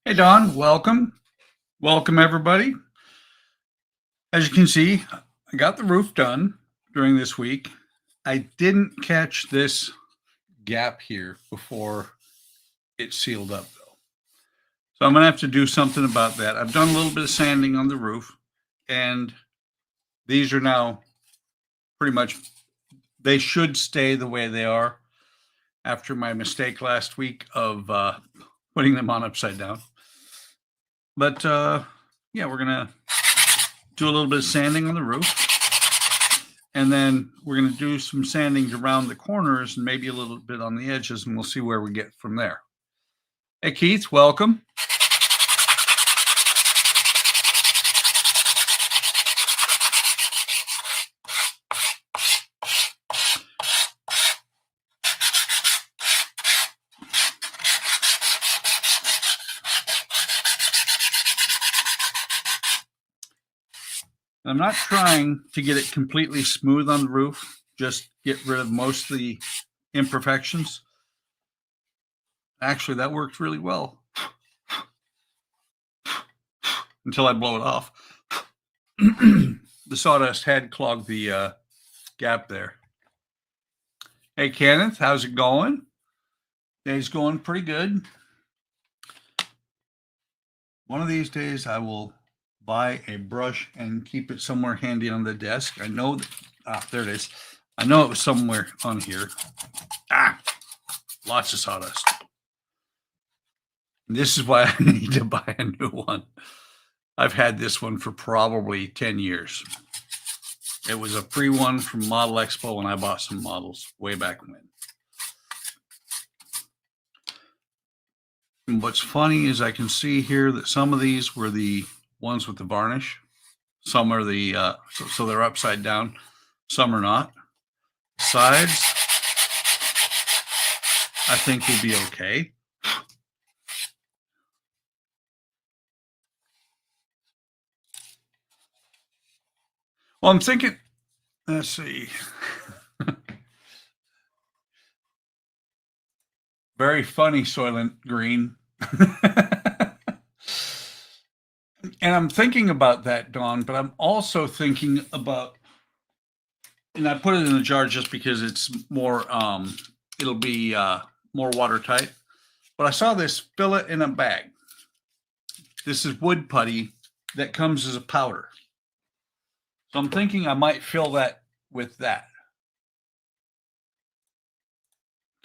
Hey, Don, welcome. Welcome, everybody. As you can see, I got the roof done during this week. I didn't catch this gap here before it sealed up, though. So I'm going to have to do something about that. I've done a little bit of sanding on the roof, and these are now pretty much, they should stay the way they are after my mistake last week of putting them on upside down. But yeah, we're gonna do a little bit of sanding on the roof, and then we're gonna do some sanding around the corners and maybe a little bit on the edges, and we'll see where we get from there. Hey, Keith, welcome. I'm not trying to get it completely smooth on the roof, just get rid of most of the imperfections. Actually, that worked really well until I blow it off. The sawdust had clogged the gap there. Hey, Kenneth, how's it going? Day's going pretty good. One of these days I will buy a brush and keep it somewhere handy on the desk. I know that, there it is. I know it was somewhere on here. Lots of sawdust. This is why I need to buy a new one. I've had this one for probably 10 years. It was a free one from Model Expo when I bought some models way back when. And what's funny is I can see here that some of these were the ones with the varnish. Some are the so they're upside down, some are not. Sides I think will be okay. Well, I'm thinking, let's see. Very funny, Soylent Green. And I'm thinking about that, Dawn, but I'm also thinking about, and I put it in a jar just because it's more, it'll be more watertight. But I saw this, fill it in a bag. This is wood putty that comes as a powder. So I'm thinking I might fill that with that.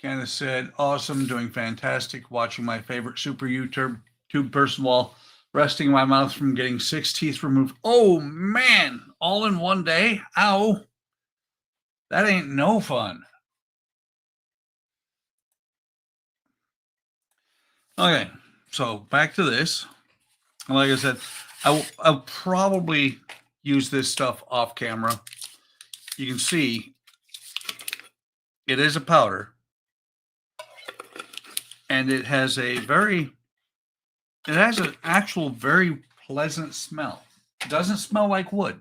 Candace said, awesome, doing fantastic, watching my favorite super YouTube person while resting my mouth from getting 6 teeth removed. Oh man, all in one day? Ow. That ain't no fun. Okay, so back to this. Like I said, I'll probably use this stuff off camera. You can see it is a powder, and it has an actual very pleasant smell. It doesn't smell like wood,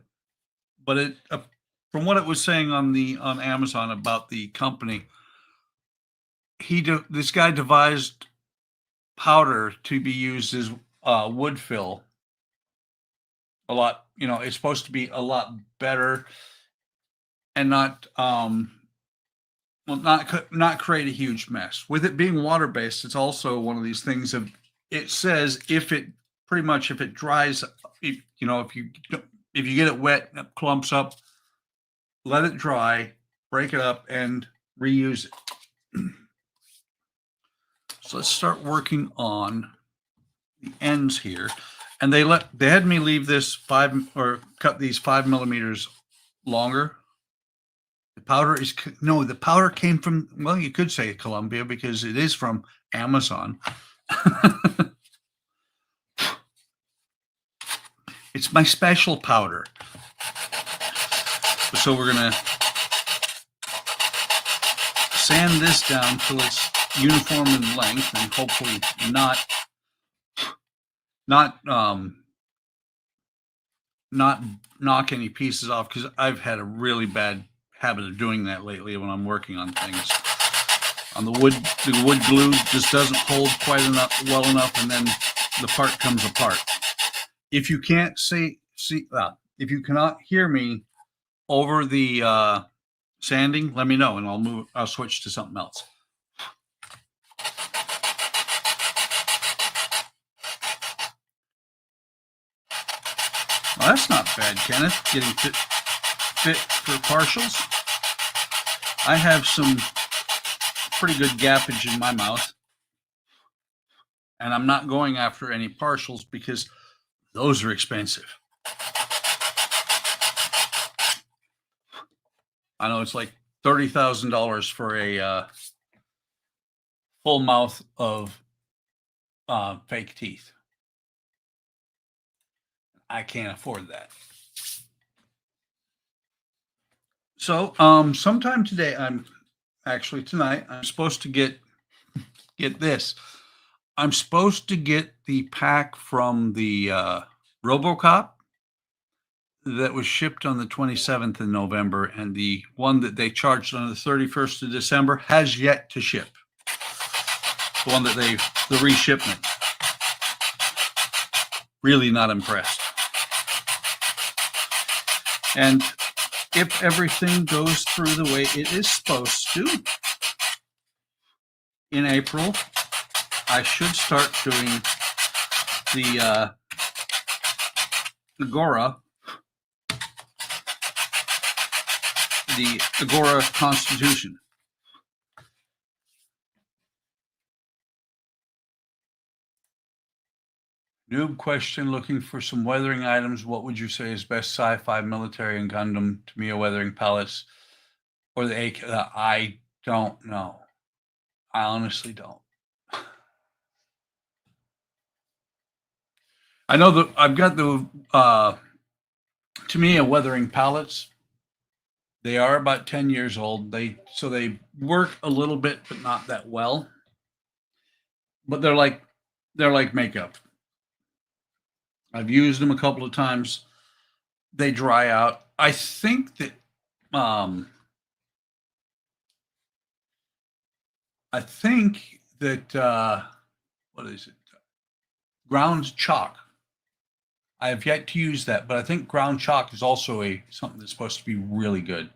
but it from what it was saying on Amazon about the company, this guy devised powder to be used as wood fill. A lot, it's supposed to be a lot better and not create a huge mess. With it being water-based, it's also one of these things of, it says if it dries, if you get it wet and it clumps up, let it dry, break it up, and reuse it. So let's start working on the ends here. And they had me leave this cut these 5 millimeters longer. The powder came from, well, you could say Columbia because it is from Amazon. It's my special powder. So we're gonna sand this down till it's uniform in length and hopefully not knock any pieces off, because I've had a really bad habit of doing that lately when I'm working on things. On the wood glue just doesn't hold quite well enough, and then the part comes apart. If you can't if you cannot hear me over the sanding, let me know and I'll switch to something else. Well, that's not bad, Kenneth, getting fit for partials. I have some pretty good gappage in my mouth, and I'm not going after any partials because those are expensive. I know it's like $30,000 for a full mouth of fake teeth. I can't afford that. So sometime today, tonight, I'm supposed to get this. I'm supposed to get the pack from the RoboCop that was shipped on the 27th of November, and the one that they charged on the 31st of December has yet to ship. The one that the reshipment. Really not impressed. And if everything goes through the way it is supposed to, in April, I should start doing the Agora Constitution. Noob question, looking for some weathering items. What would you say is best sci-fi, military, and Gundam Tamiya weathering palettes, or the AK? I don't know. I honestly don't. I know that I've got the Tamiya weathering palettes. They are about 10 years old. They work a little bit, but not that well. But they're like makeup. I've used them a couple of times. They dry out. I think that what is it? Ground chalk. I have yet to use that, but I think ground chalk is also something that's supposed to be really good.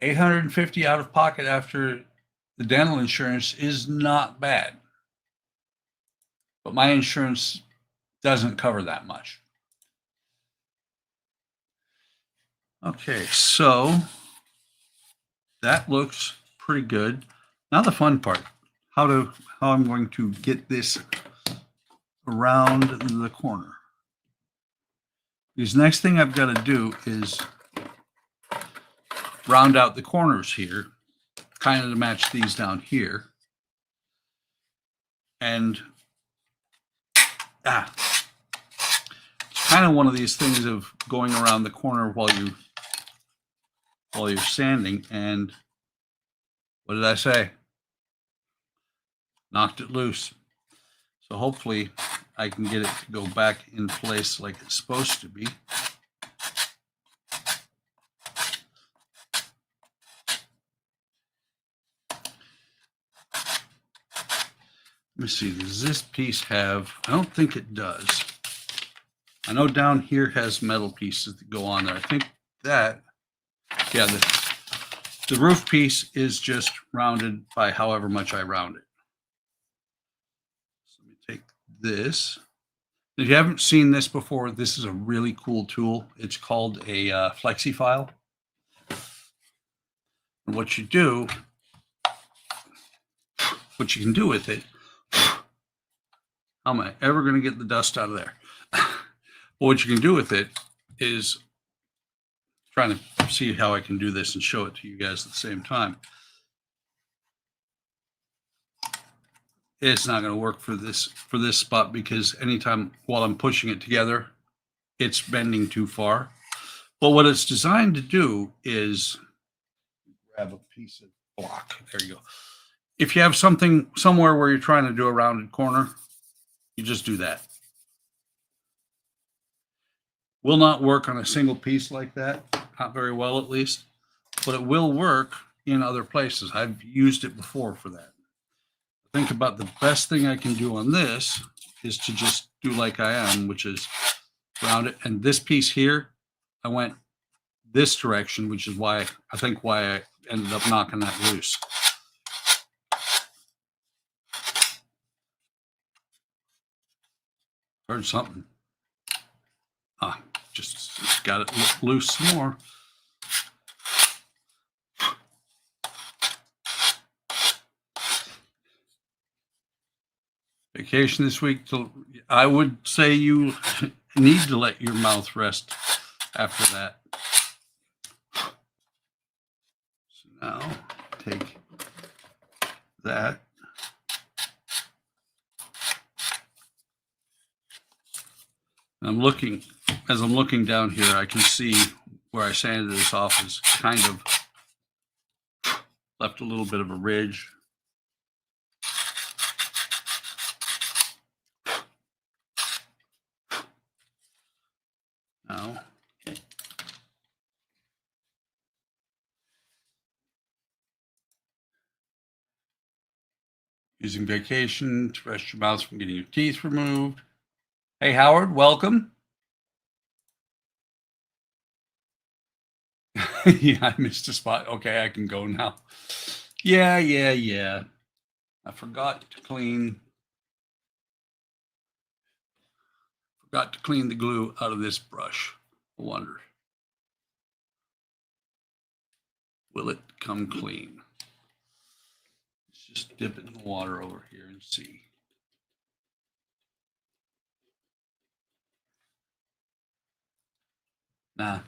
$850 out of pocket after the dental insurance is not bad, but my insurance doesn't cover that much. Okay, so that looks pretty good. Now the fun part, how I'm going to get this around the corner. Because next thing I've got to do is round out the corners here, kind of to match these down here. And it's kind of one of these things of going around the corner while you're sanding. And what did I say? Knocked it loose. So hopefully I can get it to go back in place like it's supposed to be. Let me see, does this piece have, I don't think it does. I know down here has metal pieces that go on there. I think that, yeah, the roof piece is just rounded by however much I round it. So let me take this. If you haven't seen this before, this is a really cool tool. It's called a flexi file. And what you can do with it, how am I ever going to get the dust out of there? What you can do with it is trying to see how I can do this and show it to you guys at the same time. It's not going to work for this spot because anytime while I'm pushing it together, it's bending too far. But what it's designed to do is grab a piece of block. There you go. If you have something somewhere where you're trying to do a rounded corner, you just do that. Will not work on a single piece like that, not very well at least, but it will work in other places. I've used it before for that. Think about the best thing I can do on this is to just do like I am, which is round it. And this piece here, I went this direction, which is why I ended up knocking that loose. Heard something. Just got it loose some more. Vacation this week. I would say you need to let your mouth rest after that. So now take that. As I'm looking down here, I can see where I sanded this off is kind of left a little bit of a ridge. Now, using vacation to rest your mouth from getting your teeth removed. Hey, Howard, welcome. Yeah, I missed a spot. Okay, I can go now. Yeah. I forgot to clean the glue out of this brush. I wonder, will it come clean? Let's just dip it in the water over here and see. Nah.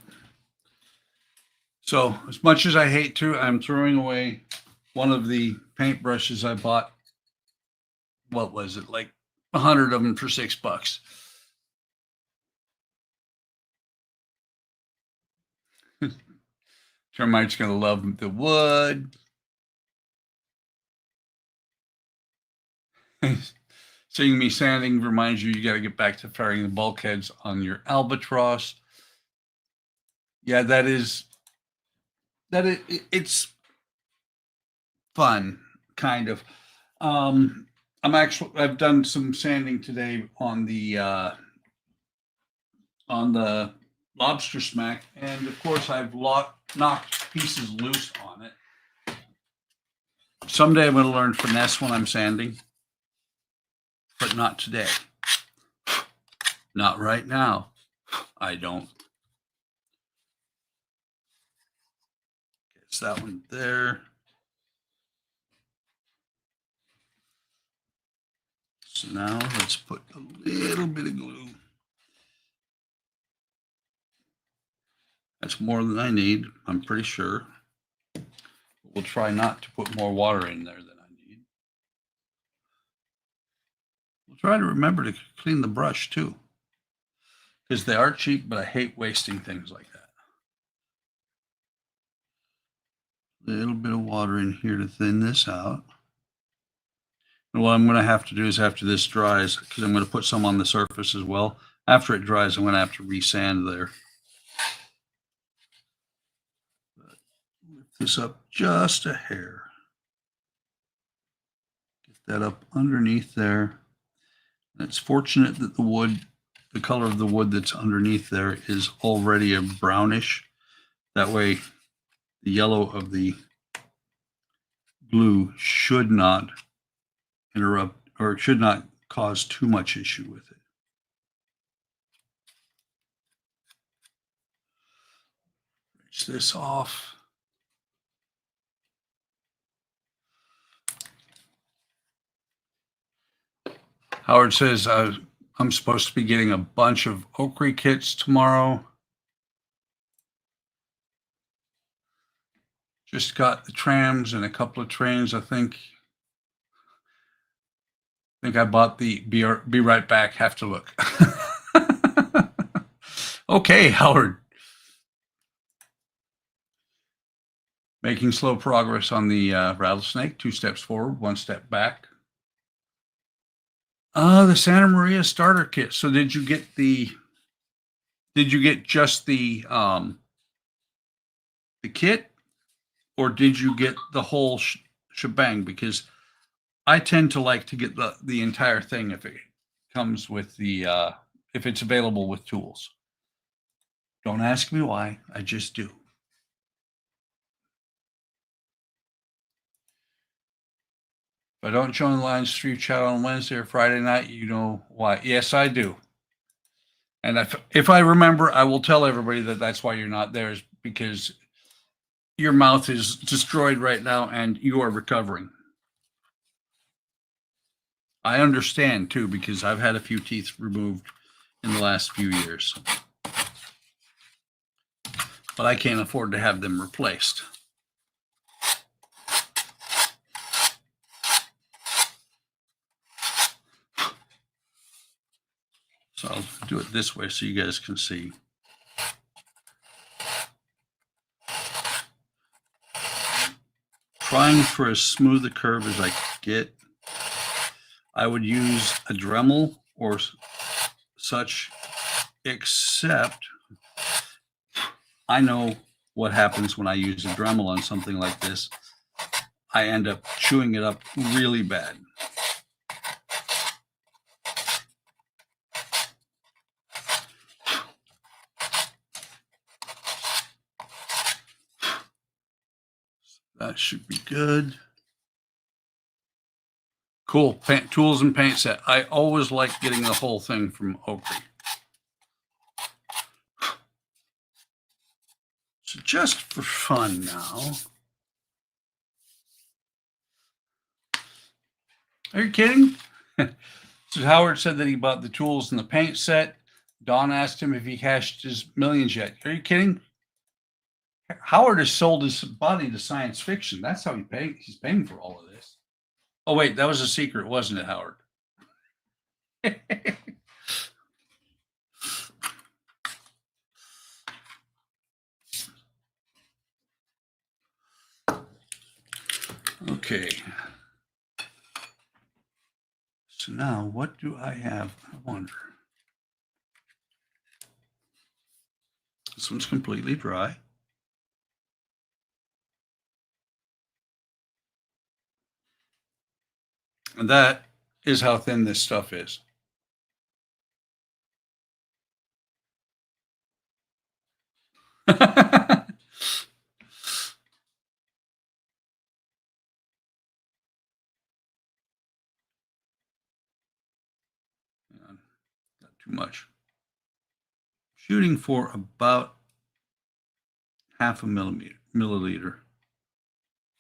So as much as I hate to, I'm throwing away one of the paint brushes I bought. What was it, like 100 of them for $6? Termite's gonna love the wood. Seeing me sanding reminds you got to get back to firing the bulkheads on your albatross. Yeah, it's fun, kind of. I've done some sanding today on the lobster smack, and of course I've knocked pieces loose on it. Someday I'm going to learn finesse when I'm sanding, but not today. Not right now. I don't. It's that one there. So now let's put a little bit of glue. That's more than I need, I'm pretty sure. We'll try not to put more water in there than I need. We'll try to remember to clean the brush too, because they are cheap, but I hate wasting things like that. A little bit of water in here to thin this out. And what I'm going to have to do is after this dries, because I'm going to put some on the surface as well. After it dries, I'm going to have to resand there. But lift this up just a hair. Get that up underneath there. And it's fortunate that the color of the wood that's underneath there is already a brownish. That way, the yellow of the glue should not interrupt, or it should not cause too much issue with it. Rinse this off. Howard says I'm supposed to be getting a bunch of OcCre kits tomorrow. Just got the trams and a couple of trains, I think. I bought the be right back, have to look. Okay, Howard. Making slow progress on the rattlesnake. 2 steps forward, 1 step back. The Santa Maria starter kit. So did you get just the kit, or did you get the whole shebang? Because I tend to like to get the entire thing if it comes with the if it's available with tools. Don't ask me why, I just do. If I don't join the Livestream chat on Wednesday or Friday night, you know why. Yes, I do. And if I remember, I will tell everybody that that's why you're not there, is because your mouth is destroyed right now and you are recovering. I understand too, because I've had a few teeth removed in the last few years, but I can't afford to have them replaced. So I'll do it this way so you guys can see. Trying for as smooth a curve as I get. I would use a Dremel or such, except I know what happens when I use a Dremel on something like this. I end up chewing it up really bad. That should be good. Cool. Paint, tools and paint set. I always like getting the whole thing from OcCre. So just for fun now. Are you kidding? So Howard said that he bought the tools and the paint set. Don asked him if he cashed his millions yet. Are you kidding? Howard has sold his body to science fiction. That's how he's paying for all of this. Oh, wait, that was a secret, wasn't it, Howard? Okay. So now what do I have? I wonder. This one's completely dry. And that is how thin this stuff is. Not too much. Shooting for about half a milliliter.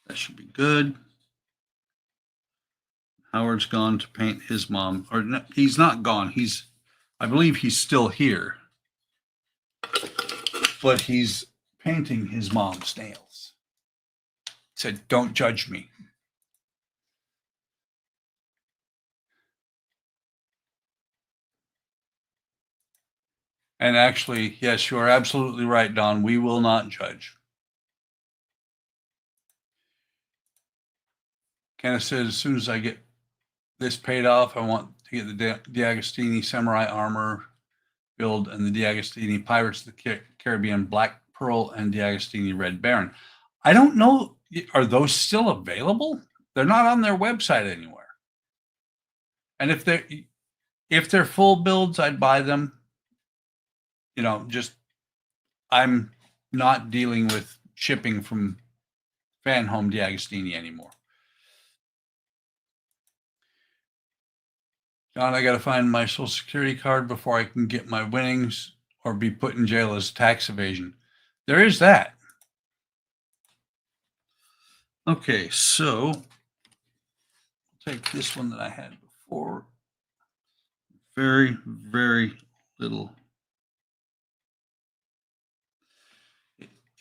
That should be good. Howard's gone to paint his mom, or no, he's not gone. I believe he's still here, but he's painting his mom's nails. He said, "Don't judge me." And actually, yes, you are absolutely right, Don. We will not judge. Kenneth said, as soon as I get this paid off, I want to get the D'Agostini Samurai Armor build and the D'Agostini Pirates of the Caribbean Black Pearl and D'Agostini Red Baron. I don't know. Are those still available? They're not on their website anywhere. And if they're full builds, I'd buy them. You know, just I'm not dealing with shipping from Fan Home D'Agostini anymore. John, I got to find my Social Security card before I can get my winnings or be put in jail as tax evasion. There is that. Okay, so I'll take this one that I had before. Very, very little.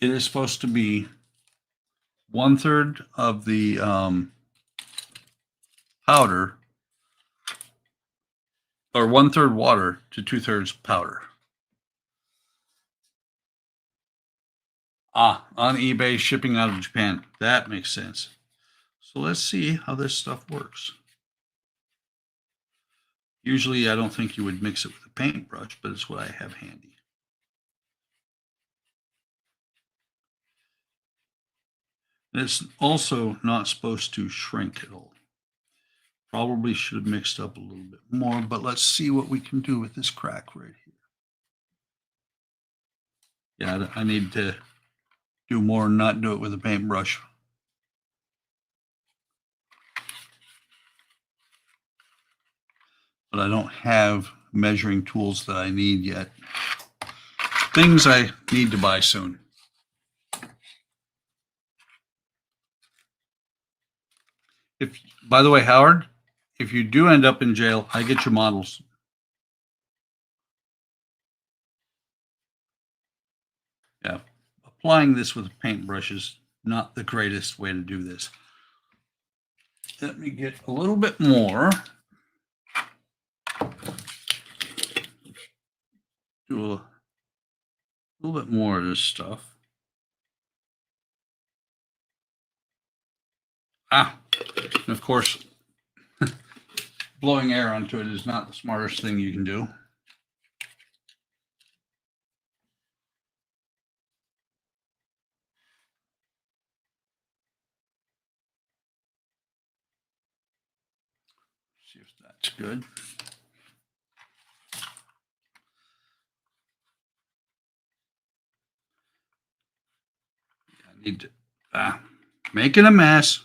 It is supposed to be 1/3 of the powder, or 1/3 water to 2/3 powder. On eBay, shipping out of Japan. That makes sense. So let's see how this stuff works. Usually I don't think you would mix it with a paintbrush, but it's what I have handy. And it's also not supposed to shrink at all. Probably should have mixed up a little bit more, but let's see what we can do with this crack right here. Yeah, I need to do more and not do it with a paintbrush. But I don't have measuring tools that I need yet. Things I need to buy soon. By the way, Howard, if you do end up in jail, I get your models. Yeah, applying this with a paintbrush is not the greatest way to do this. Let me get a little bit more. Do a little bit more of this stuff. And of course, blowing air onto it is not the smartest thing you can do. See if that's good. I need to making a mess,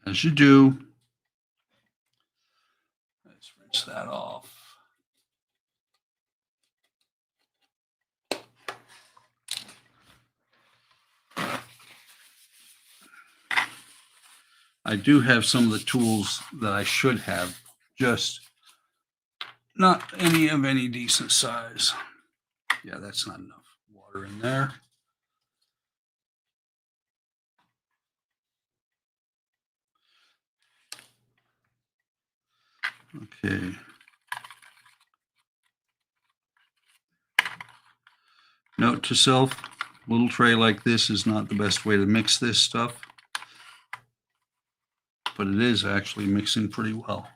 as you do. Let's rinse that off. I do have some of the tools that I should have, just not any of any decent size. Yeah, that's not enough water in there. Okay. Note to self, a little tray like this is not the best way to mix this stuff, but it is actually mixing pretty well.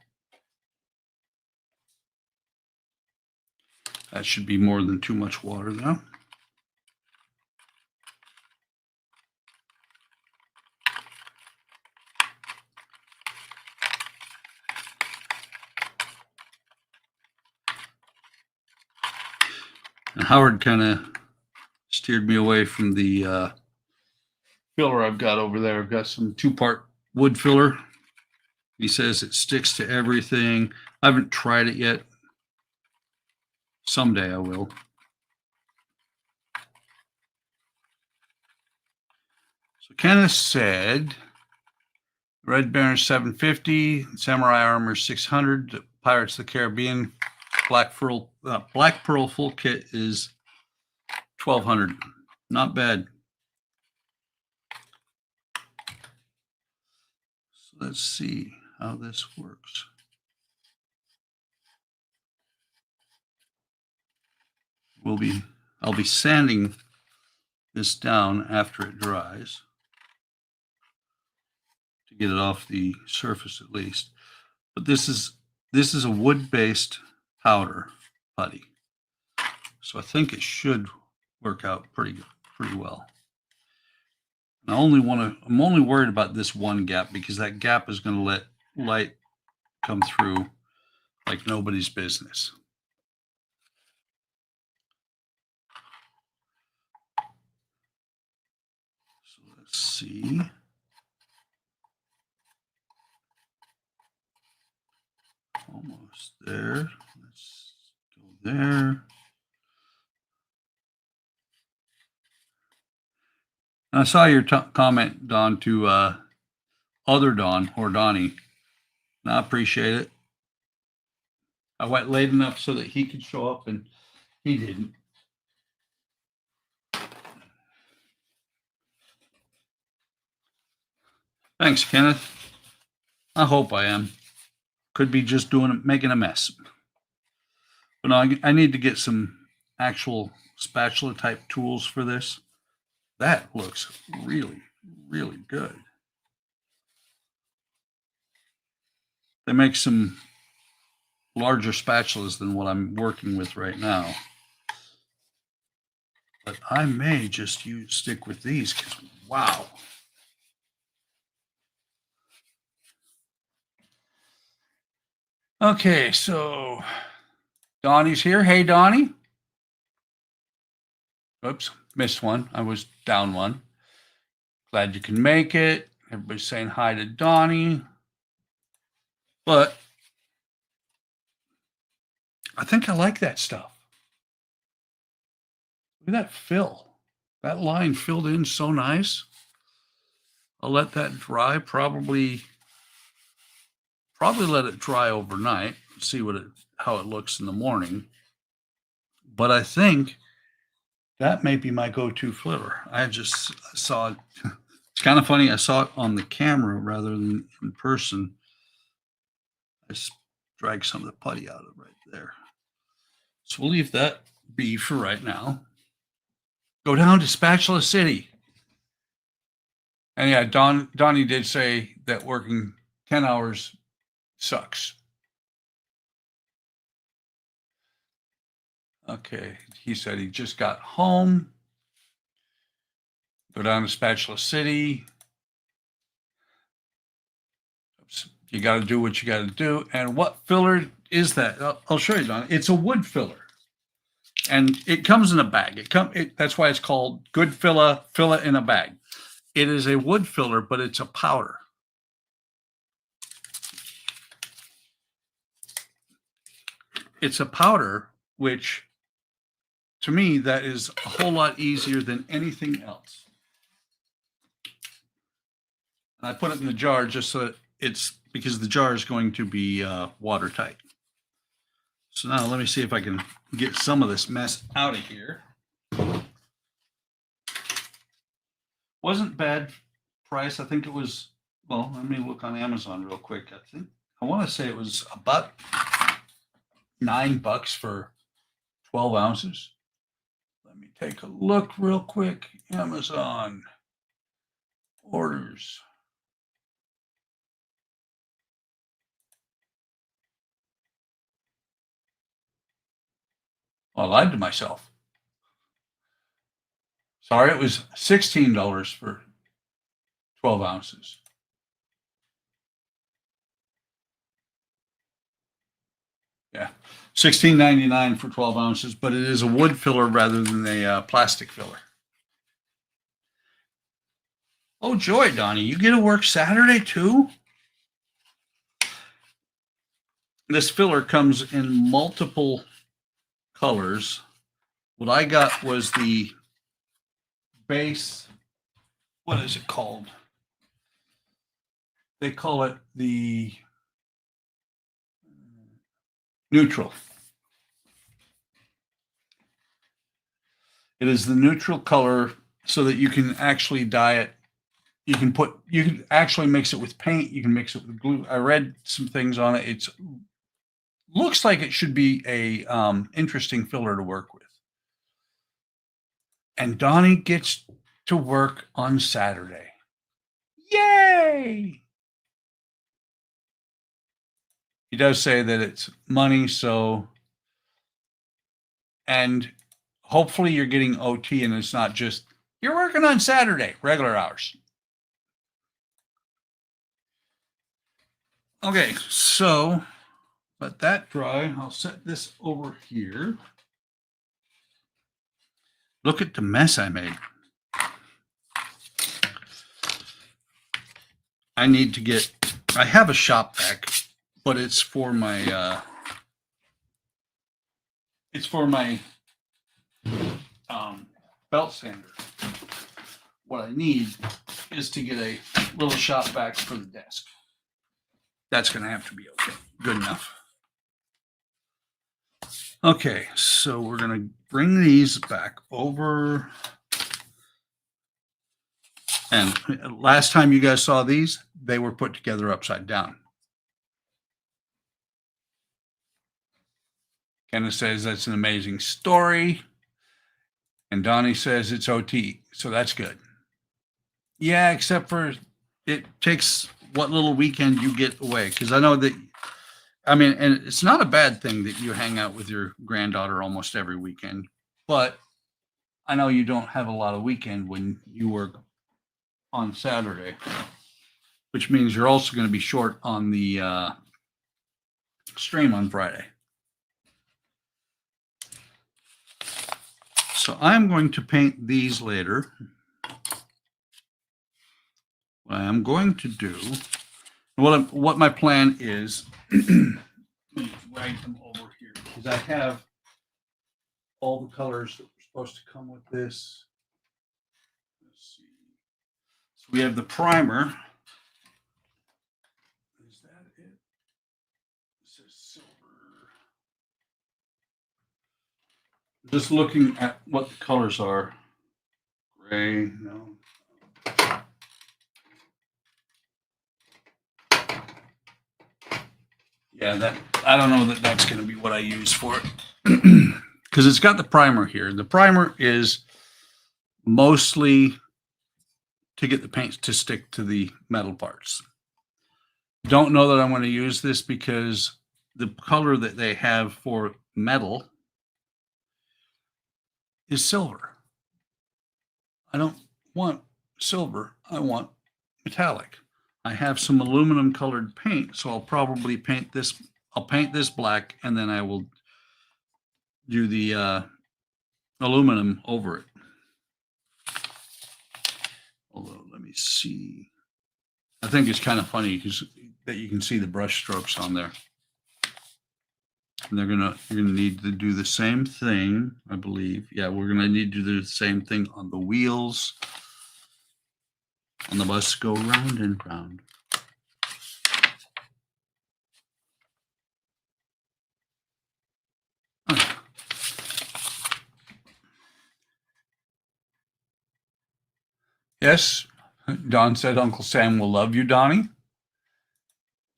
That should be more than too much water though. And Howard kind of steered me away from the filler I've got over there. I've got some 2-part wood filler. He says it sticks to everything. I haven't tried it yet. Someday I will. So Kenneth said Red Baron 750, Samurai Armor 600, Pirates of the Caribbean Black Pearl full kit is 1200. Not bad. So let's see how this works. I'll be sanding this down after it dries to get it off the surface at least. But this is a wood-based powder putty, so I think it should work out pretty well. And I'm only worried about this one gap, because that gap is going to let light come through like nobody's business. So let's see. Almost there. Let's go there. I saw your comment, Don, to other Don or Donnie. And I appreciate it. I went late enough so that he could show up, and he didn't. Thanks, Kenneth. I hope I am. Could be just making a mess. But no, I need to get some actual spatula type tools for this. That looks really, really good. They make some larger spatulas than what I'm working with right now. But I may just stick with these because, wow. Okay, so Donnie's here. Hey, Donnie. Oops, missed one. I was down one. Glad you can make it. Everybody's saying hi to Donnie. But I think I like that stuff. Look at that fill. That line filled in so nice. I'll let that dry. Probably let it dry overnight. See how it looks in the morning. But I think that may be my go-to filler. I just saw it. It's kind of funny. I saw it on the camera rather than in person. I just dragged some of the putty out of right there. So we'll leave that be for right now. Go down to Spatula City. And yeah, Donnie did say that working 10 hours sucks. Okay, he said he just got home. Go down to Spatula City. Oops. You got to do what you got to do. And what filler is that? I'll show you, Don. It's a wood filler, and it comes in a bag. That's why it's called Good Filler in a bag. It is a wood filler, but it's a powder. It's a powder, which to me, that is a whole lot easier than anything else. And I put it in the jar just so that because the jar is going to be watertight. So now let me see if I can get some of this mess out of here. Wasn't bad price. I think it was, well, let me look on Amazon real quick. I want to say it was about $9 for 12 ounces. Let me take a look real quick. Amazon orders. Well, I lied to myself. Sorry, it was $16 for 12 ounces. Yeah, $16.99 for 12 ounces, but it is a wood filler rather than a plastic filler. Oh, joy, Donnie, you get to work Saturday too? This filler comes in multiple colors. What I got was the base, what is it called? They call it the neutral. It is the neutral color so that you can actually dye it. You can actually mix it with paint. You can mix it with glue. I read some things on it. It looks like it should be a interesting filler to work with. And Donnie gets to work on Saturday. Yay! He does say that it's money, and hopefully you're getting OT and it's not just, you're working on Saturday, regular hours. Okay, so let that dry. I'll set this over here. Look at the mess I made. I have a shop vac, but it's for my belt sander. What I need is to get a little shop vac for the desk. That's going to have to be okay. Good enough. Okay, so we're going to bring these back over. And last time you guys saw these, they were put together upside down. Kenneth says that's an amazing story. And Donnie says it's OT, so that's good. Yeah, except for it takes what little weekend you get away. Because I know that, I mean, and it's not a bad thing that you hang out with your granddaughter almost every weekend, but I know you don't have a lot of weekend when you work on Saturday, which means you're also going to be short on the stream on Friday. So I'm going to paint these later. What I'm going to do, what my plan is, let me drag them over here because I have all the colors that were supposed to come with this. Let's see. So we have the primer. Is that it? It says silver. Just looking at what the colors are. Gray, no. Yeah, that I don't know that that's going to be what I use for it because it's got the primer here. The primer is mostly to get the paint to stick to the metal parts. Don't know that I'm going to use this because the color that they have for metal is silver. I don't want silver. I want metallic. I have some aluminum colored paint, so I'll probably paint this. I'll paint this black, and then I will do the aluminum over it. Although, let me see. I think it's kind of funny because that you can see the brush strokes on there. And you're gonna need to do the same thing, I believe. Yeah, we're gonna need to do the same thing on the wheels. On the bus go round and round. Yes, Don said Uncle Sam will love you, Donnie.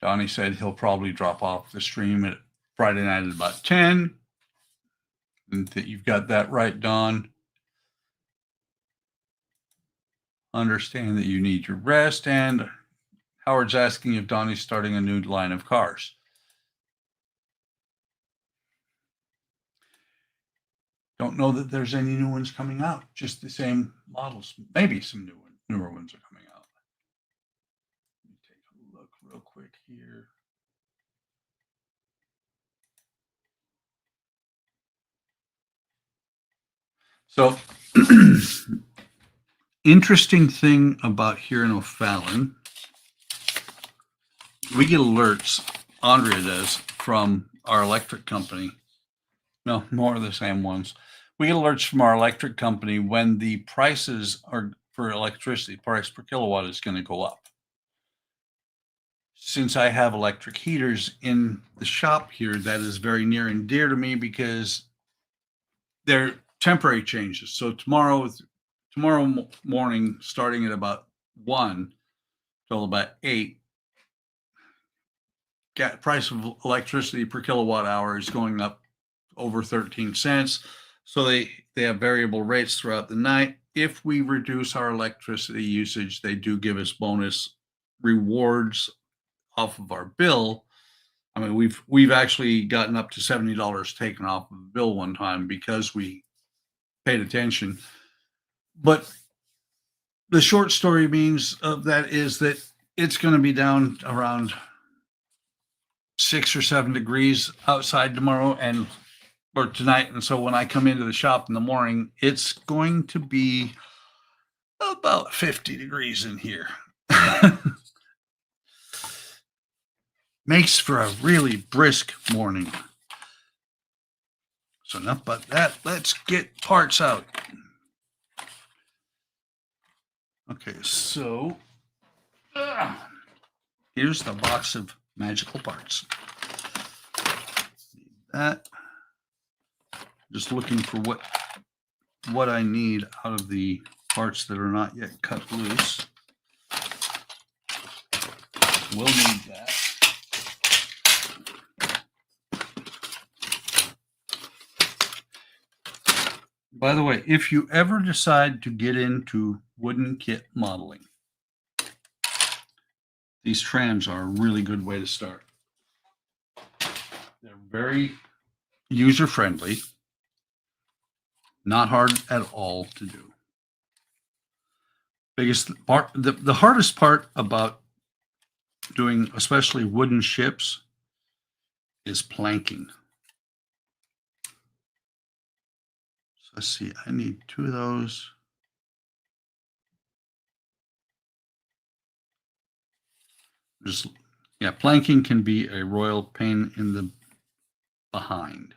Donnie said he'll probably drop off the stream at Friday night at about 10. And that you've got that right, Don. Understand that you need your rest. And Howard's asking if Donnie's starting a new line of cars. Don't know that there's any new ones coming out, just the same models. Maybe some newer ones are coming out. Let me take a look real quick here. So, interesting thing about here in O'Fallon, we get alerts, Andrea does, from our electric company. No, more of the same ones. We get alerts from our electric company when the prices are for electricity, price per kilowatt is going to go up. Since I have electric heaters in the shop here, that is very near and dear to me because they're temporary changes. So tomorrow morning, starting at about 1 till about 8, price of electricity per kilowatt hour is going up over 13 cents. So they have variable rates throughout the night. If we reduce our electricity usage, they do give us bonus rewards off of our bill. I mean, we've actually gotten up to $70 taken off of the bill one time because we paid attention. But the short story means of that is that it's going to be down around 6 or 7 degrees outside tomorrow or tonight. And so when I come into the shop in the morning, it's going to be about 50 degrees in here. Makes for a really brisk morning. So enough about that. Let's get parts out. Okay, so here's the box of magical parts. Need that. Just looking for what I need out of the parts that are not yet cut loose. We'll need that. By the way, if you ever decide to get into wooden kit modeling, these trams are a really good way to start. They're very user-friendly, not hard at all to do. Biggest part, the hardest part about doing especially wooden ships is planking. So let's see, I need 2 of those. Just, yeah, planking can be a royal pain in the behind.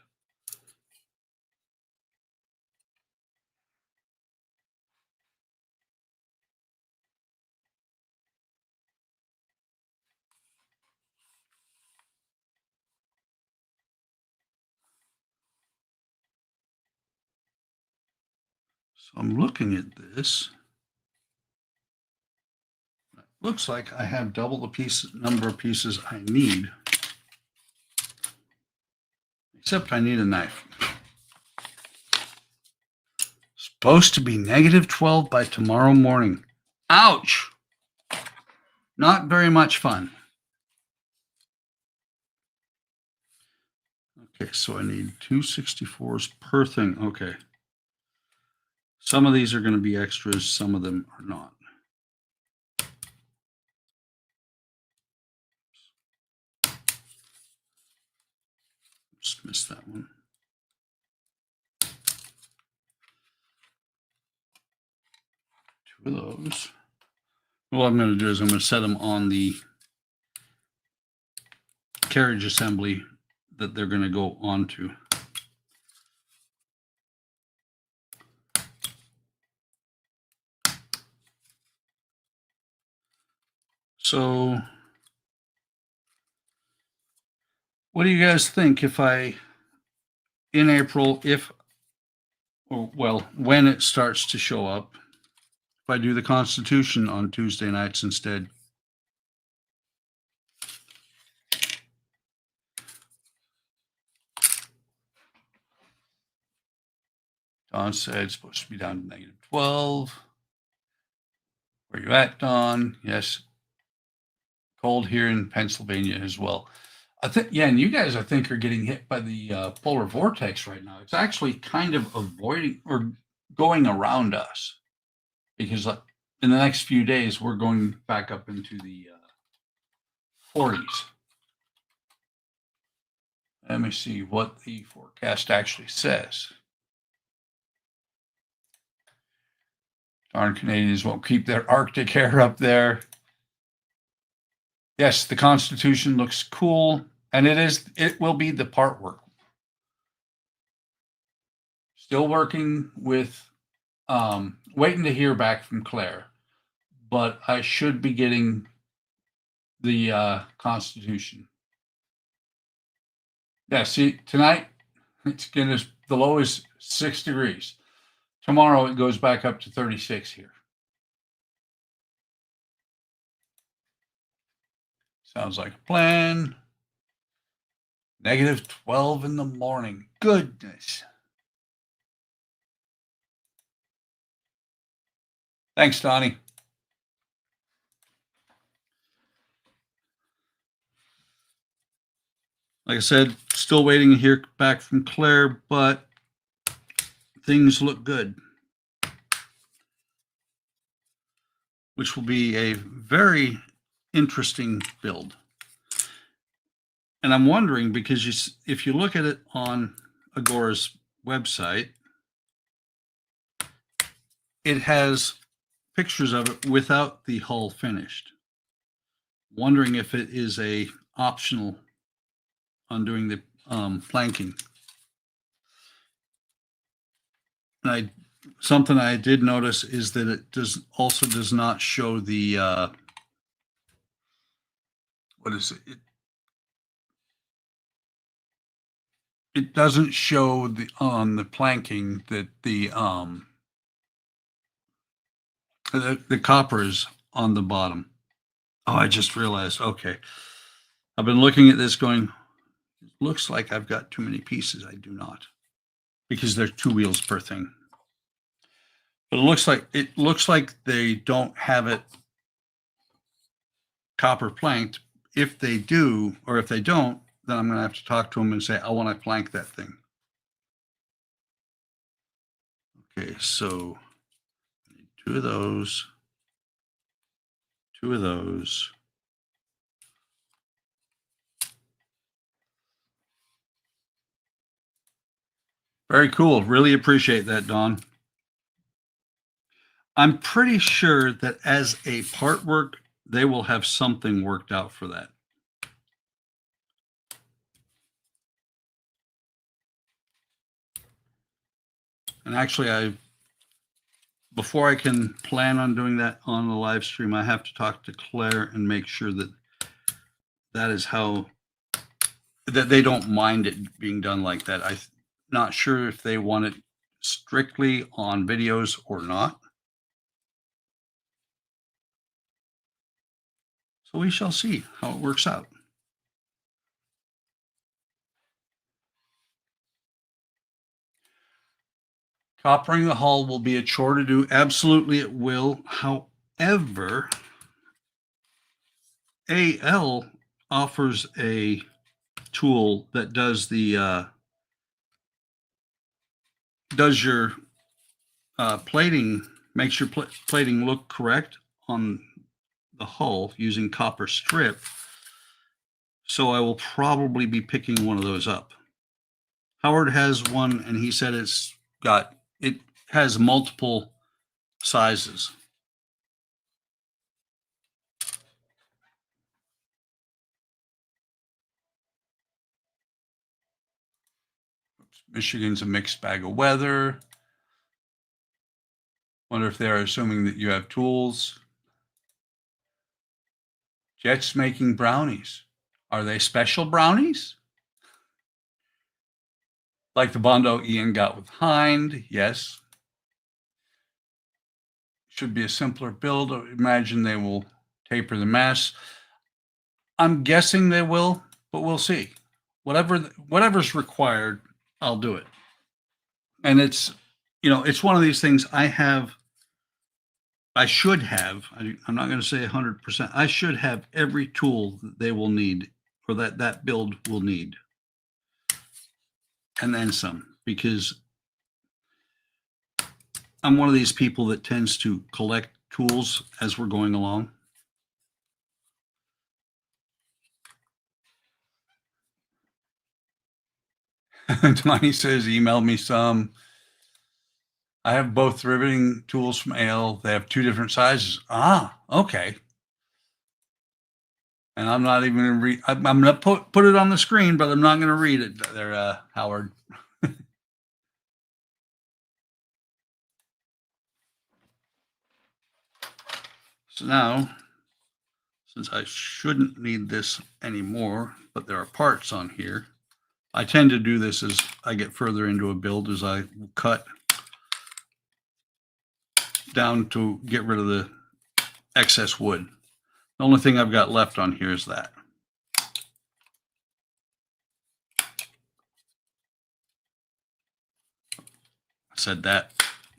So I'm looking at this. Looks like I have double the number of pieces I need. Except I need a knife. Supposed to be -12 by tomorrow morning. Ouch! Not very much fun. Okay, so I need 264s per thing. Okay. Some of these are going to be extras, some of them are not. Just missed that one. 2 of those. What I'm going to do is I'm going to set them on the carriage assembly that they're going to go onto. So what do you guys think if I, in April, when it starts to show up, if I do the Constitution on Tuesday nights instead? Don said it's supposed to be down to -12. Where you at, Don? Yes. Cold here in Pennsylvania as well. I think, yeah, and you guys, I think, are getting hit by the polar vortex right now. It's actually kind of avoiding or going around us because in the next few days, we're going back up into the 40s. Let me see what the forecast actually says. Darn Canadians won't keep their Arctic air up there. Yes, the Constitution looks cool, and it will be the part work. Still working with, waiting to hear back from Claire, but I should be getting the Constitution. Yeah, see, tonight, the low is 6 degrees. Tomorrow, it goes back up to 36 here. Sounds like a plan. -12 in the morning. Goodness. Thanks, Donnie. Like I said, still waiting to hear back from Claire, but things look good, which will be a very interesting build. And I'm wondering, because if you look at it on Agora's website, it has pictures of it without the hull finished. Wondering if it is a optional on doing the planking. And something I did notice is that it does not show the what is it? It doesn't show on the planking that the copper is on the bottom. Oh, I just realized. Okay, I've been looking at this going, it looks like I've got too many pieces. I do not, because there's 2 wheels per thing. But it looks like they don't have it copper planked. If they do, or if they don't, then I'm going to have to talk to them and say, I want to plank that thing. Okay, so two of those. Very cool. Really appreciate that, Dawn. I'm pretty sure that as a part work, they will have something worked out for that. And actually, before I can plan on doing that on the live stream, I have to talk to Claire and make sure that is how, that they don't mind it being done like that. I'm not sure if they want it strictly on videos or not. So we shall see how it works out. Coppering the hull will be a chore to do. Absolutely, it will. However, AL offers a tool that does the your plating, makes your plating look correct on the hull using copper strip. So I will probably be picking one of those up. Howard has one, and he said it has multiple sizes. Michigan's a mixed bag of weather. Wonder if they're assuming that you have tools. Jets making brownies. Are they special brownies? Like the Bondo Ian got with Hind, yes. Should be a simpler build. I imagine they will taper the mass. I'm guessing they will, but we'll see. Whatever's required, I'll do it. And it's one of these things I should have, I'm not going to say 100%. I should have every tool that they will need, or that build will need. And then some, because I'm one of these people that tends to collect tools as we're going along. Tony says, email me some. I have both riveting tools from Ale. They have two different sizes. Ah, okay. And I'm not even going to read. I'm going to put it on the screen, but I'm not going to read it there, Howard. So now, since I shouldn't need this anymore, but there are parts on here, I tend to do this as I get further into a build, as I cut down to get rid of the excess wood. The only thing I've got left on here is that. I said that,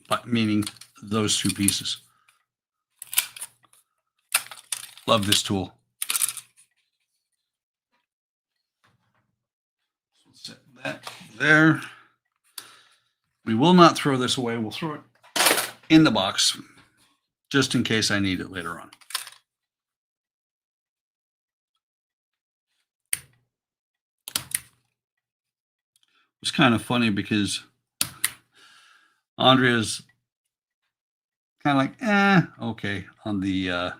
but meaning those two pieces. Love this tool. Set that there. We will not throw this away. We'll throw it in the box just in case I need it later on. It's kind of funny because Andrea's kind of like, okay, on the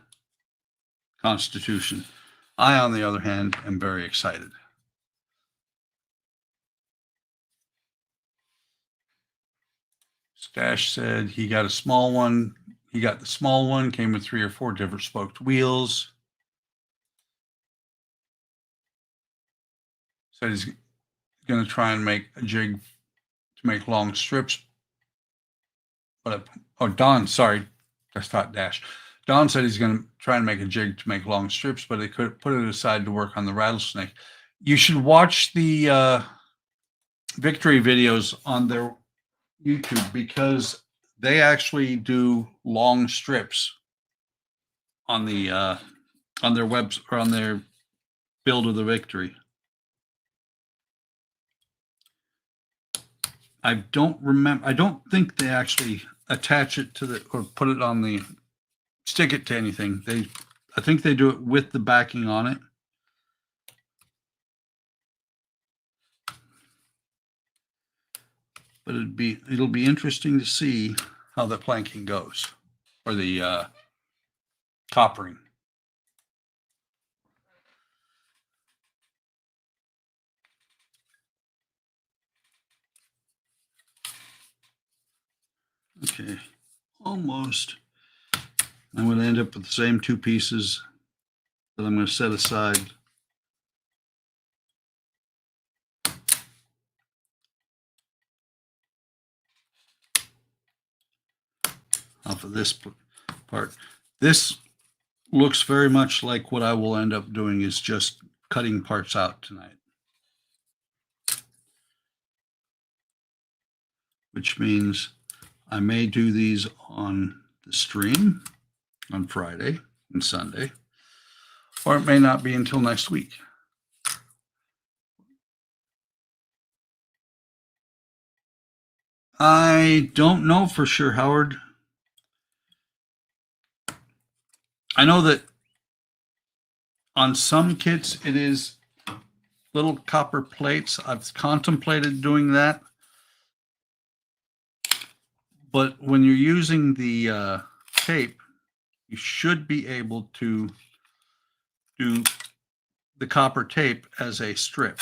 Constitution. I, on the other hand, am very excited. Stash said he got a small one. He got the small one, came with 3 or 4 different spoked wheels. Said he's going to try and make a jig to make long strips. But Don, sorry, that's not Dash. Don said he's going to try and make a jig to make long strips, but he could put it aside to work on the rattlesnake. You should watch the victory videos on their YouTube, because they actually do long strips on the on their webs or on their Build of the Victory. I don't remember. I don't think they actually attach it to the or put it on the stick it to anything. I think they do it with the backing on it. But it'll be interesting to see how the planking goes or the coppering. Okay, almost. I'm going to end up with the same two pieces that I'm going to set aside. Off of this part. This looks very much like what I will end up doing is just cutting parts out tonight. Which means I may do these on the stream on Friday and Sunday, or it may not be until next week. I don't know for sure, Howard. I know that on some kits it is little copper plates. I've contemplated doing that. But when you're using the tape, you should be able to do the copper tape as a strip.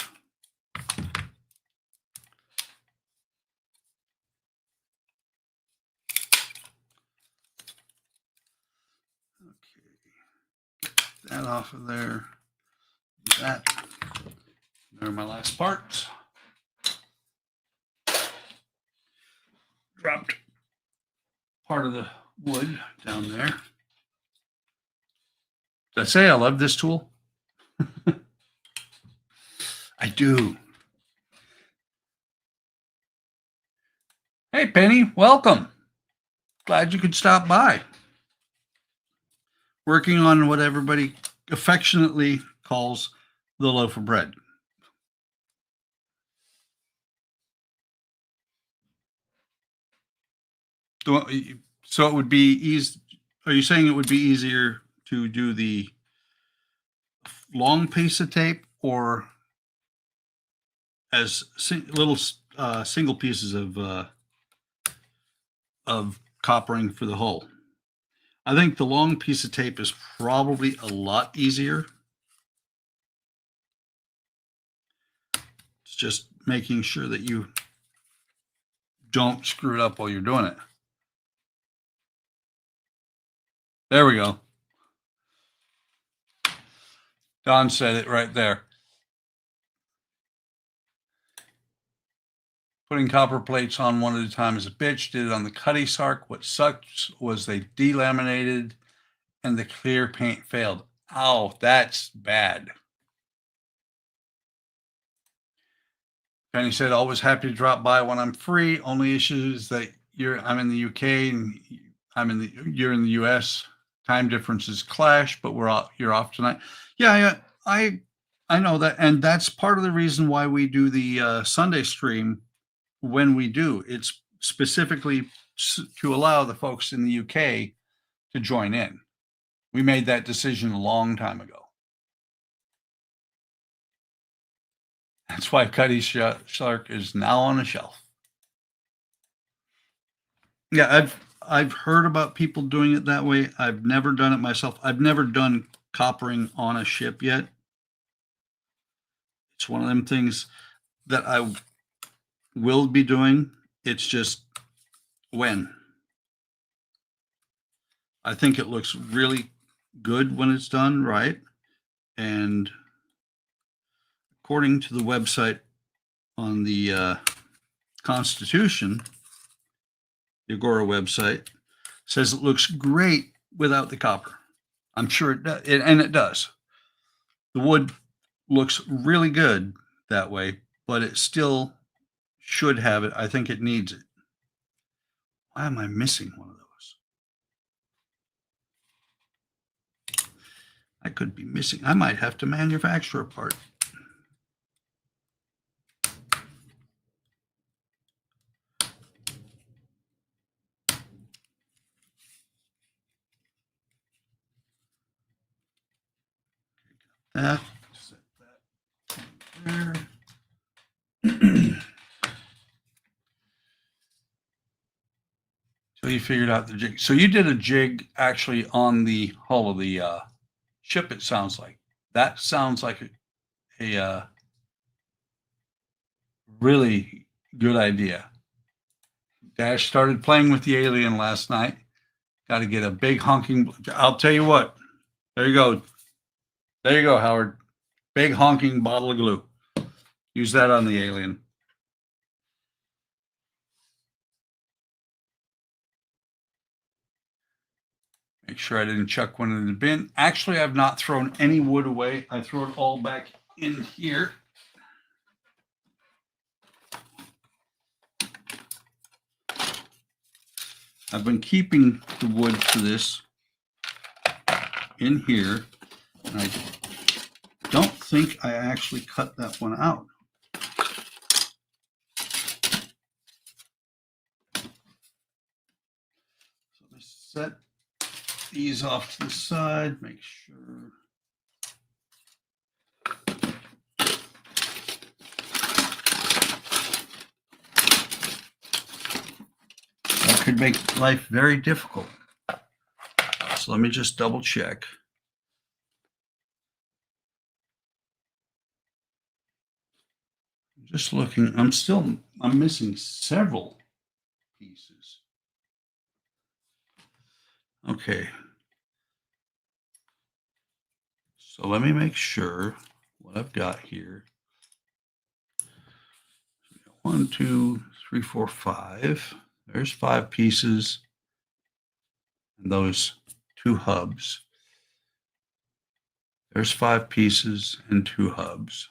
Okay, that off of there. That. There are my last parts. Dropped part of the wood down there. Did I say I love this tool? I do. Hey, Penny, welcome. Glad you could stop by. Working on what everybody affectionately calls the loaf of bread. So it would be easy. Are you saying it would be easier to do the long piece of tape or as little single pieces of coppering for the hull? I think the long piece of tape is probably a lot easier. It's just making sure that you don't screw it up while you're doing it. There we go. Don said it right there. Putting copper plates on one at a time is a bitch. Did it on the Cuddy Sark. What sucked was they delaminated and the clear paint failed. Ow, that's bad. Penny said, always happy to drop by when I'm free. Only issue is that I'm in the UK and you're in the US. Time differences clash, but you're off tonight. Yeah, I know that, and that's part of the reason why we do the Sunday stream when we do. It's specifically to allow the folks in the UK to join in. We made that decision a long time ago. That's why Cuddy Sark is now on a shelf. Yeah, I've heard about people doing it that way. I've never done it myself. I've never done coppering on a ship yet. It's one of them things that I will be doing. It's just when. I think it looks really good when it's done right. And according to the website on the Constitution, the Agora website, says it looks great without the copper. I'm sure it does, and it does. The wood looks really good that way, but it still should have it. I think it needs it. Why am I missing one of those? I could be missing. I might have to manufacture a part. That, set that there. So you figured out the jig. So you did a jig actually on the hull of the ship, it sounds like. That sounds like a really good idea. Dash started playing with the alien last night. Got to get a big honking. I'll tell you what. There you go. There you go, Howard. Big honking bottle of glue. Use that on the alien. Make sure I didn't chuck one in the bin. Actually, I've not thrown any wood away. I throw it all back in here. I've been keeping the wood for this in here, and I don't think I actually cut that one out. So let's set these off to the side, make sure. That could make life very difficult. So let me just double check. Just looking, I'm missing several pieces. Okay. So let me make sure what I've got here. 1, 2, 3, 4, 5. There's 5 pieces. And those 2 hubs. There's 5 pieces and 2 hubs.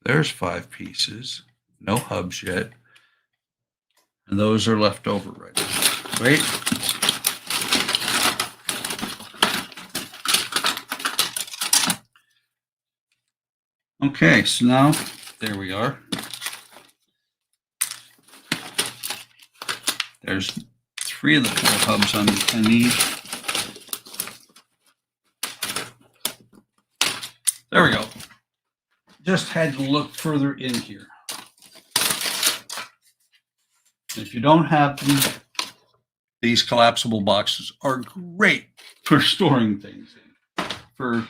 There's 5 pieces, no hubs yet. And those are left over right now. Wait. Okay, so now, there we are. There's 3 of the 4 hubs I need. There we go. Just had to look further in here. If you don't have these collapsible boxes are great for storing things in.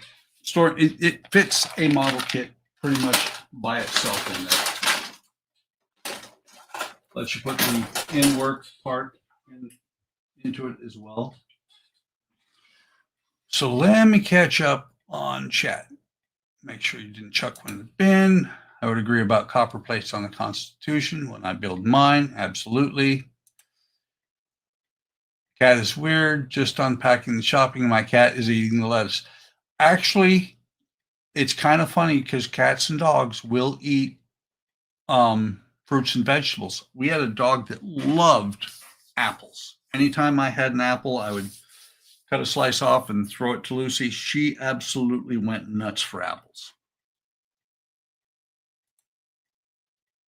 It fits a model kit pretty much by itself in there. Lets you put the in-work part into it as well. So let me catch up on chat. Make sure you didn't chuck one in the bin. I would agree about copper plates on the Constitution when I build mine. Absolutely. Cat is weird. Just unpacking the shopping. My cat is eating the lettuce. Actually, it's kind of funny because cats and dogs will eat fruits and vegetables. We had a dog that loved apples. Anytime I had an apple, I would cut a slice off and throw it to Lucy. She absolutely went nuts for apples.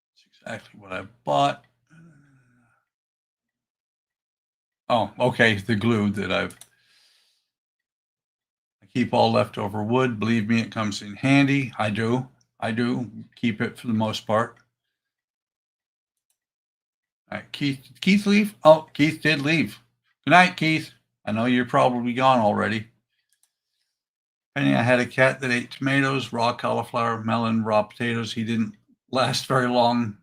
That's exactly what I bought. Oh, okay. The glue that I keep all leftover wood. Believe me, it comes in handy. I do keep it for the most part. All right, Keith leave? Oh, Keith did leave. Good night, Keith. I know you're probably gone already. Penny, I had a cat that ate tomatoes, raw cauliflower, melon, raw potatoes. He didn't last very long.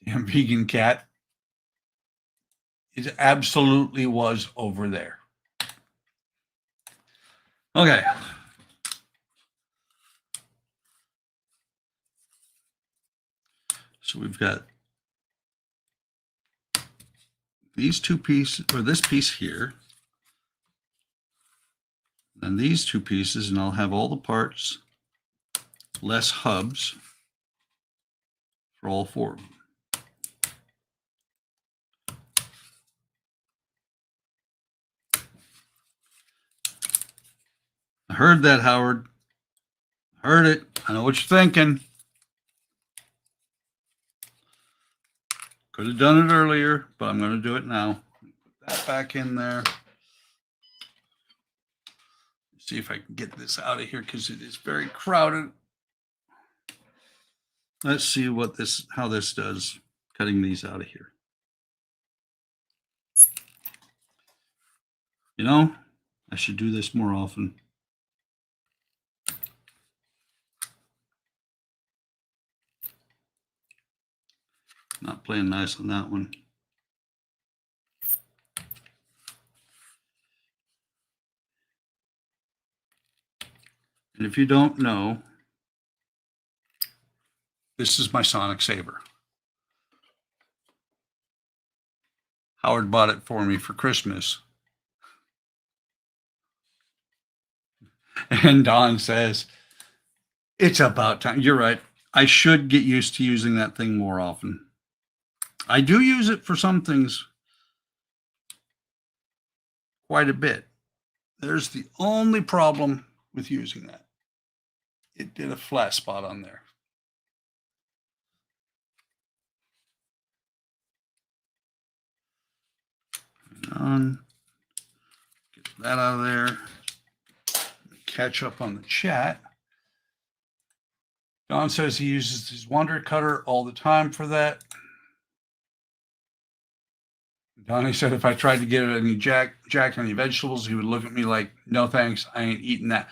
Damn vegan cat. It absolutely was over there. Okay. So we've got these 2 pieces, or this piece here. And these two pieces, and I'll have all the parts, less hubs for all four of them. I heard that, Howard. Heard it. I know what you're thinking. Could have done it earlier, but I'm going to do it now. Put that back in there. See if I can get this out of here because it is very crowded. Let's see how this does, cutting these out of here. You know, I should do this more often. Not playing nice on that one. And if you don't know, this is my Sonic Saber. Howard bought it for me for Christmas. And Don says, it's about time. You're right. I should get used to using that thing more often. I do use it for some things quite a bit. There's the only problem with using that. It did a flat spot on there. Get that out of there. Catch up on the chat. Don says he uses his Wonder Cutter all the time for that. Donnie said if I tried to get any jack any vegetables, he would look at me like, no thanks, I ain't eating that.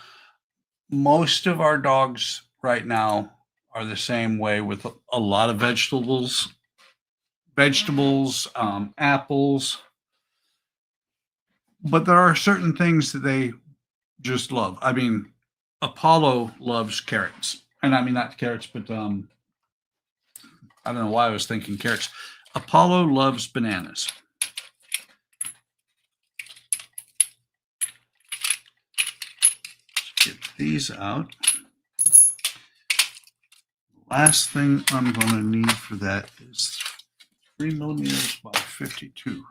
Most of our dogs right now are the same way with a lot of vegetables, apples. But there are certain things that they just love. I mean, Apollo loves carrots. And I mean, not carrots, but I don't know why I was thinking carrots. Apollo loves bananas. Let's get these out. Last thing I'm going to need for that is 3mm by 52.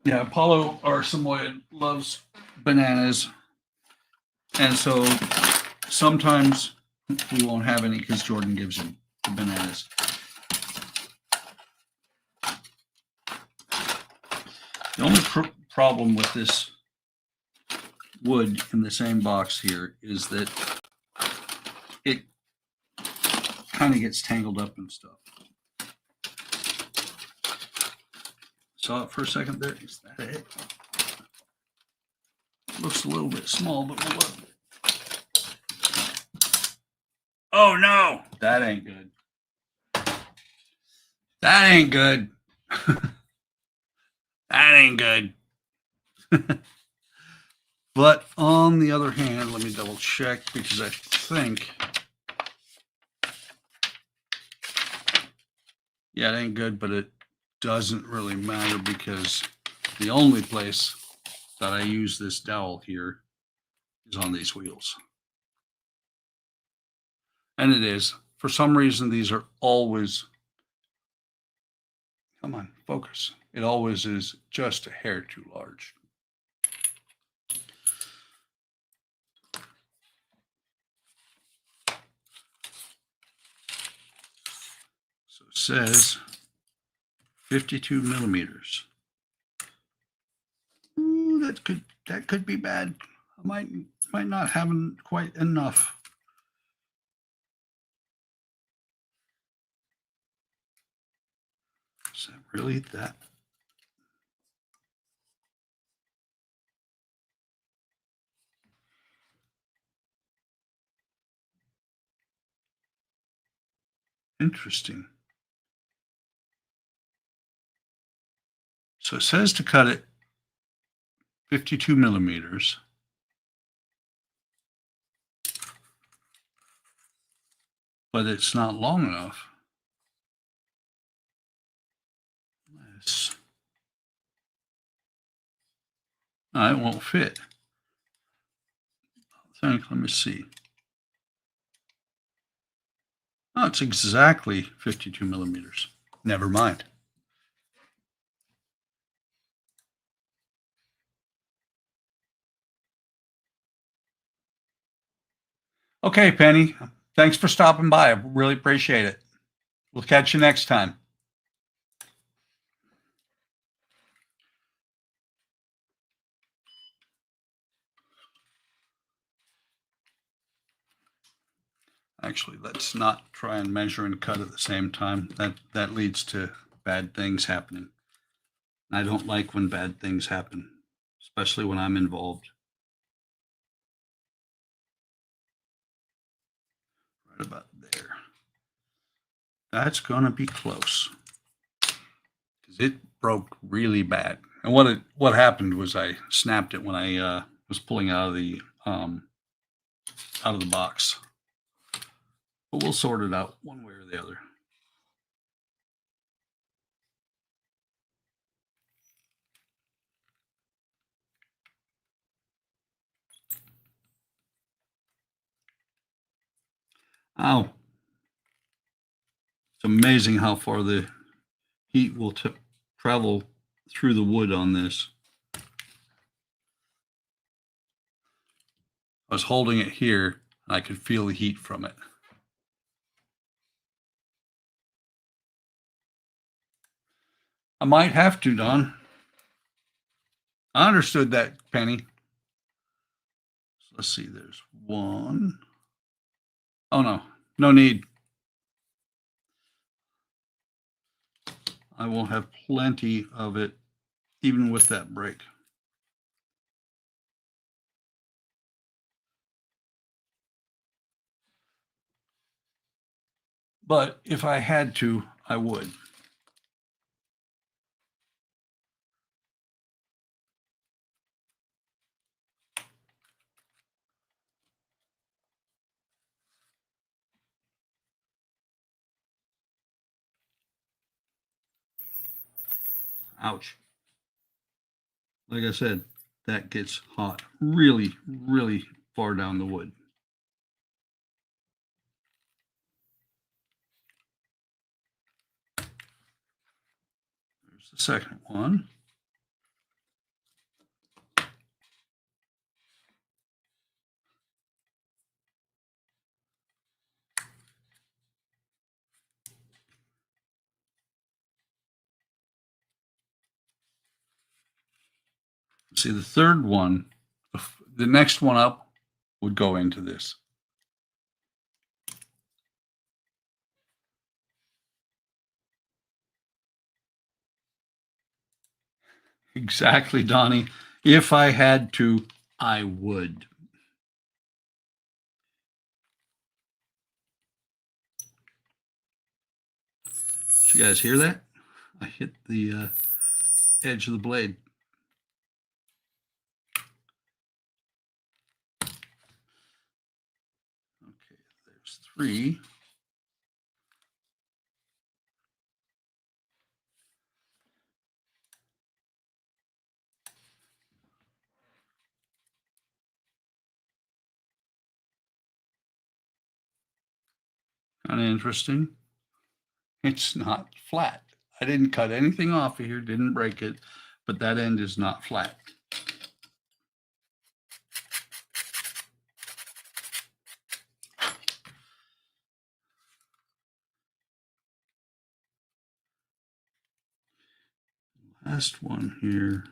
Yeah, Apollo or Samoyed loves bananas. And so sometimes we won't have any because Jordan gives him the bananas. The only problem with this wood in the same box here is that it kind of gets tangled up and stuff. Saw it for a second there. Is that it? Looks a little bit small, but we'll look. Oh no, that ain't good. That ain't good. That ain't good. But on the other hand, let me double check because I think, yeah, it ain't good, but it doesn't really matter because the only place that I use this dowel here is on these wheels. And it is. For some reason, these are always, come on, focus. It always is just a hair too large. So it says 52mm. Ooh, that could be bad. I might not have quite enough. Is that really that? Interesting. So it says to cut it 52mm. But it's not long enough. It won't fit. I think, let me see. Oh, it's exactly 52 millimeters. Never mind. Okay, Penny. Thanks for stopping by. I really appreciate it. We'll catch you next time. Actually, let's not try and measure and cut at the same time. That leads to bad things happening. I don't like when bad things happen, especially when I'm involved. Right about there. That's going to be close because it broke really bad. And what happened was I snapped it when I was pulling out of the box. But we'll sort it out one way or the other. Ow. It's amazing how far the heat will travel through the wood on this. I was holding it here and I could feel the heat from it. I might have to, Don. I understood that, Penny. So let's see, there's one. Oh, no, no need. I will have plenty of it, even with that break. But if I had to, I would. Ouch. Like I said, that gets hot really, really far down the wood. There's the second one. See, the third one, the next one up would go into this. Exactly, Donnie. If I had to, I would. Did you guys hear that? I hit the edge of the blade. Okay, there's three. Kind of interesting. It's not flat. I didn't cut anything off of here, didn't break it, but that end is not flat. Last one here.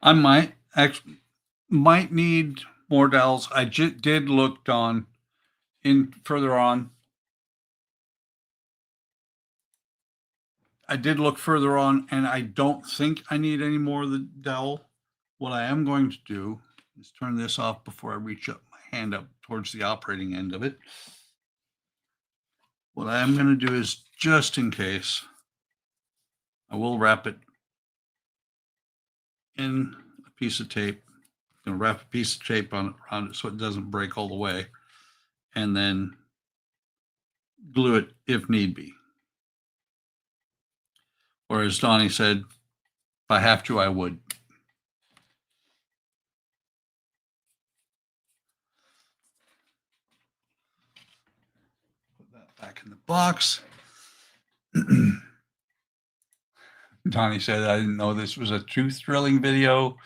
I might need more dowels. I did look on in further on. I did look further on, and I don't think I need any more of the dowel. what I am going to do is turn this off before I reach up my hand up towards the operating end of it. What I am going to do is, just in case, I will wrap it in a piece of tape. I'm going to wrap a piece of tape around it so it doesn't break all the way, and then glue it if need be. Or as Donnie said, if I have to, I would. Put that back in the box. Donnie said, I didn't know this was a tooth drilling video.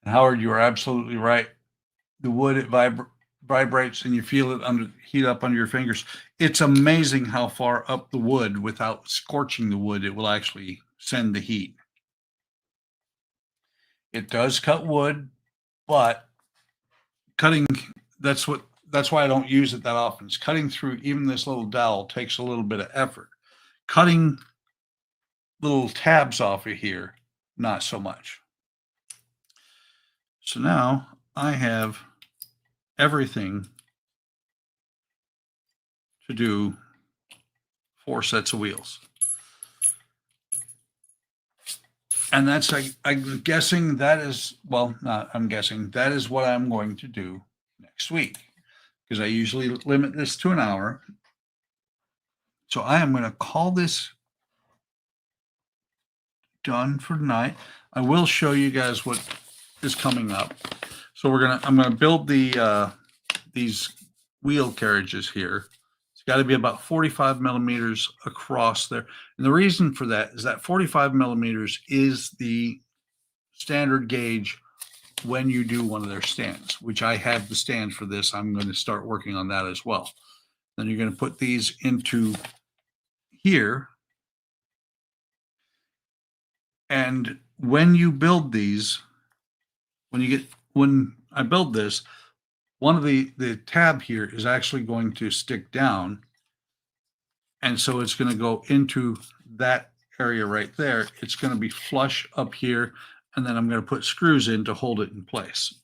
And Howard, you are absolutely right. The wood, it vibrates and you feel it heat up under your fingers. It's amazing how far up the wood, without scorching the wood, it will actually send the heat. It does cut wood, but cutting, that's why I don't use it that often. It's cutting through even this little dowel takes a little bit of effort. Cutting little tabs off of here, not so much. So now I have everything to do 4 sets of wheels. And that's, I'm guessing that is, well, not I'm guessing, that is what I'm going to do next week, because I usually limit this to an hour. So I am going to call this done for tonight. I will show you guys what is coming up. So I'm going to build these wheel carriages here. It's got to be about 45 millimeters across there. And the reason for that is that 45 millimeters is the standard gauge when you do one of their stands, which I have the stand for this. I'm going to start working on that as well. Then you're going to put these into here. And when you build these, when I build this, one of the tab here is actually going to stick down. And so it's going to go into that area right there. It's going to be flush up here. And then I'm going to put screws in to hold it in place.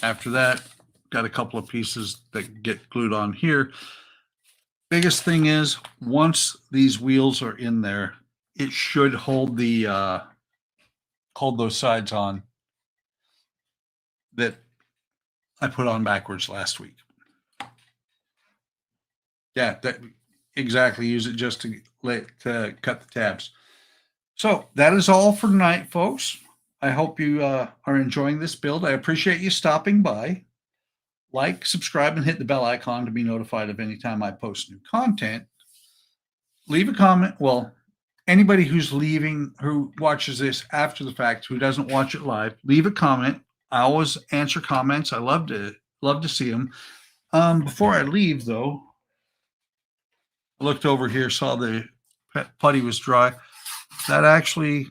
After that, got a couple of pieces that get glued on here. Biggest thing is, once these wheels are in there, it should hold hold those sides on that I put on backwards last week. Yeah, that exactly. Use it just to cut the tabs. So that is all for tonight, folks. I hope you are enjoying this build. I appreciate you stopping by. Like, subscribe, and hit the bell icon to be notified of any time I post new content. Leave a comment. Well, anybody who watches this after the fact, who doesn't watch it live, leave a comment. I always answer comments. I love to see them. Before I leave, though, I looked over here, saw the putty was dry. That actually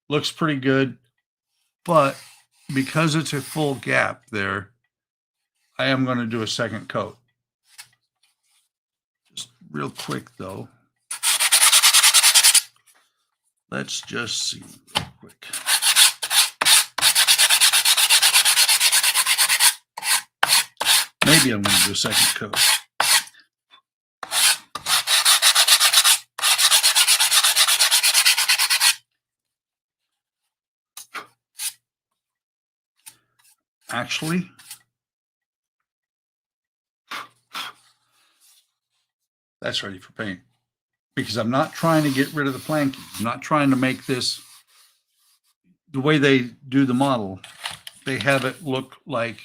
looks pretty good, but because it's a full gap there, I am going to do a second coat. Just real quick, though. Let's just see real quick. Maybe I'm going to do a second coat. Actually, that's ready for paint, because I'm not trying to get rid of the planking. I'm not trying to make this the way they do the model. They have it look like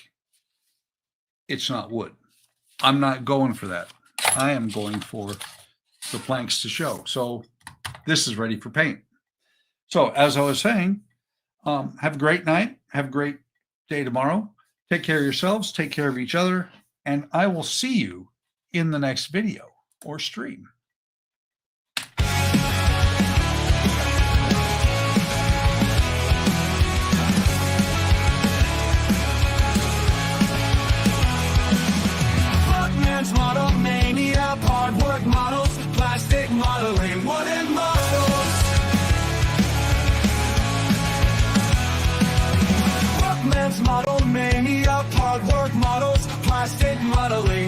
it's not wood. I'm not going for that. I am going for the planks to show. So this is ready for paint. So as I was saying, have a great night. Have a great day tomorrow. Take care of yourselves. Take care of each other. And I will see you in the next video or stream. Model mania, hard work models, plastic modeling, wooden models. plastic modeling.